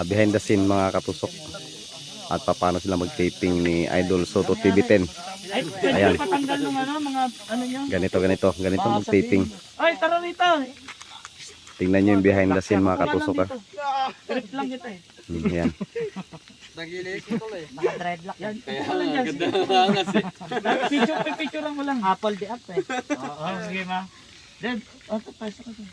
behind the scene mga katusok. At paano sila mag-taping ni Idol Soto TV10. Ayan. Patanggal ng mga ano nyo. Ganito mag-taping. Ay, tara rito. Tingnan nyo yung behind the scene mga katusok ha. Trip lang kita eh. Yan. Naka-dreadlock yan. Ganda picture lang mo lang. Apple di up eh. Oo, sige ma. Then, ito pa sa kasi.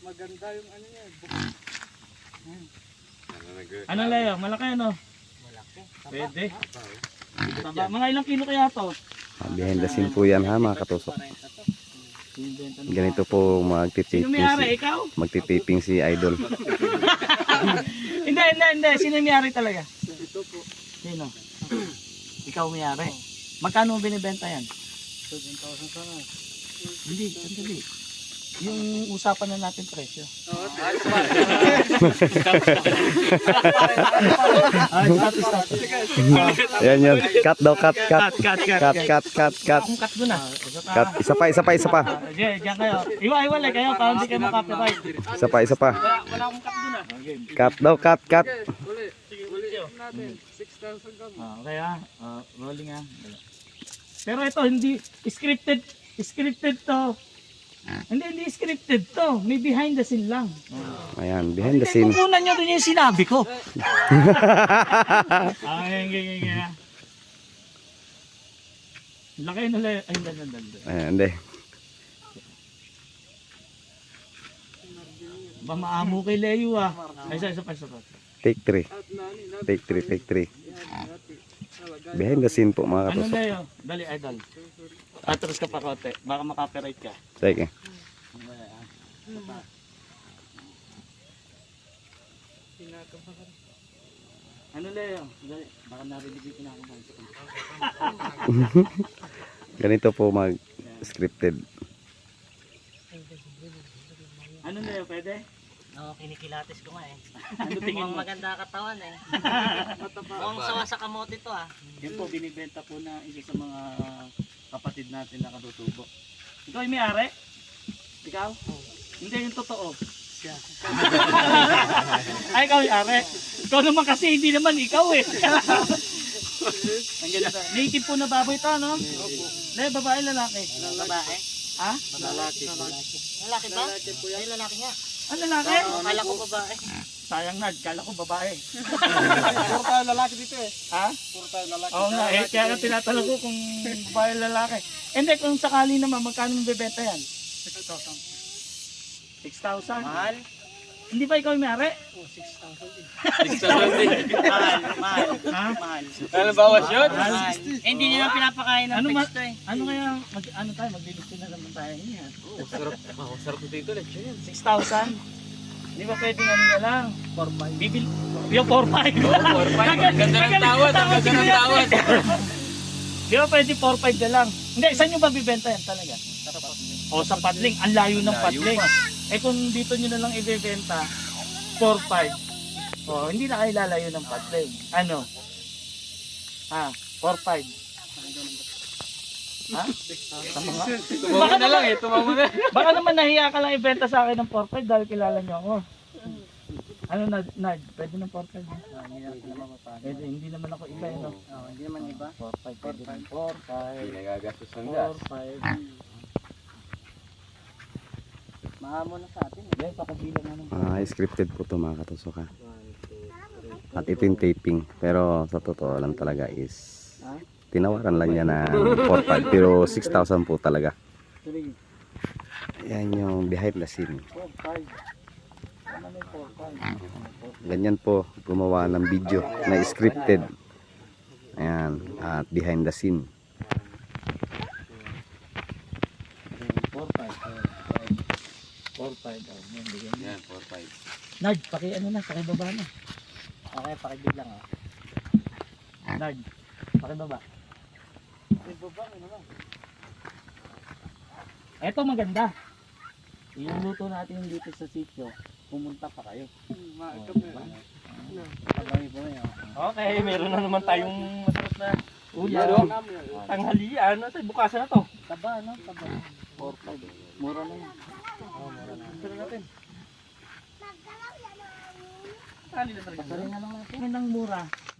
Maganda yung ano niya. Ano Leo? Malaki ano? Malaki. Pwede. Taba. Mga ilang kilo kaya to? Behind the scene po yan ha mga katusok. Ganito po magtitaping si Idol. Hindi. Sino may-ari talaga? Ito po. Sino? Ikaw may-ari. Magkano binibenta yan? 7,000 sana. Hindi, sandali. Yung usapan na natin presyo. Yan yun. Cut daw, cut. Cut. Akong cut doon ah. Cut. Isa pa. Diyan kayo. Iwa-iwalay kayo para hindi kayo makapiright. Isa pa. Wala akong cut doon ah. Cut daw, cut. Uli natin. 6,000 kami. Okay ah. Rolling ah. Pero ito hindi scripted to. Hindi scripted to. May behind the scene lang. Ayan, behind the scene. Kukunan nyo din yung sinabi ko. Ganyan. Laki na lang. Ay, Ayan, hindi. Maamo kay Leo ah. Ay, isa pa. Take 3. Behind the scene po mga Ano katusok. Leo? Dali, Idol. Atras ka pa kote. Baka makapiright ka. Sige. Ano Leo? Dali. Baka narinig yung kinakabahan. Ganito po mag-scripted. Ano Leo? Pwede? Oo, kinikilatis ko nga eh. Ano tingin Mukhang mo? maganda katawan eh. Mukhang sawa sa kamote to ah. Yan po, binibenta po na isa sa mga kapatid natin na katutubo. Ikaw ay may-ari? Ikaw? Hindi, yung totoo. Ay, ikaw may-ari. Ikaw naman kasi, hindi naman ikaw eh. Ang ganda. Native po na baboy ito, no? Opo. Babae, lalaki? Babae? Ha? Lalaki ba? Ay, lalaki nga. Ang lalaki? Akala ko babae. Sayang na, kala ko babae. Puro tayo lalaki dito eh. Ha? Puro tayo lalaki. Oo nga, kaya nga tinatanong ko kung babae o lalaki. Hindi, kung sakali naman, magkano mo bebenta yan? 6,000. 6,000? Mahal? Hindi ba ikaw yung may-ari? 6,000 din. Mahal. Ha? Mahal. Ano bawas yun? Mahal. Eh, hindi nyo lang pinapakain ng Ano fix to eh. Ano kaya, maglilito na naman tayo niya. Sarap dito lang siya yan. 6,000? Hindi ba pwedeng ano na lang? 4,500. Bibil. Yung 4,500. 4,500. Ganda ng tawad. Di ba pwede 4,500 na lang? Hindi, saan nyo ba bibenta yan talaga? O sa Padling, ang layo ng Padling. Eh kung dito nyo na lang ibebenta, 4,500. O, hindi na kayo lalayo ng Padling. Ano? 4,500. Ha? Tumawa na lang eh. Tumawa na. Baka naman nahiya ka lang ibenta sa akin ng 4,500 dahil kilala nyo ako. Ano Nad? Pwede ng 4,500. Pwede, hindi naman ako iba eh, no? Hindi naman iba. 4,500. Pwede ng 4,500. Nagagastos ng gas. 4,500. Mahamo na sa atin eh. Dahil pakabilang na ng Scripted po ito mga katusok ha. At ito yung taping. Pero sa totoo lang talaga is tinawaran lang niya na 4,500 pero 6,000 po talaga. Yan yung behind the scene. 4,500. Ano may 4,500? Ganyan po gumawa ng video na scripted. Ayan, at behind the scene. 4,500. Yan, bigyan niya. Yan, 4,500. Nard, pakibaba na. Okay, pakibig lang ah. Nard, pakibaba. Eto maganda. Yung luto natin dito sa sitio, pumunta pa kayo. Okay, meron na naman tayong masarap na Ulam. tanghalian. Bukasan na to. Taba, no? Taba. 4,500. Mura na yan. natin. Tali na talaga. Tali na lang natin. Ngayon ang mura.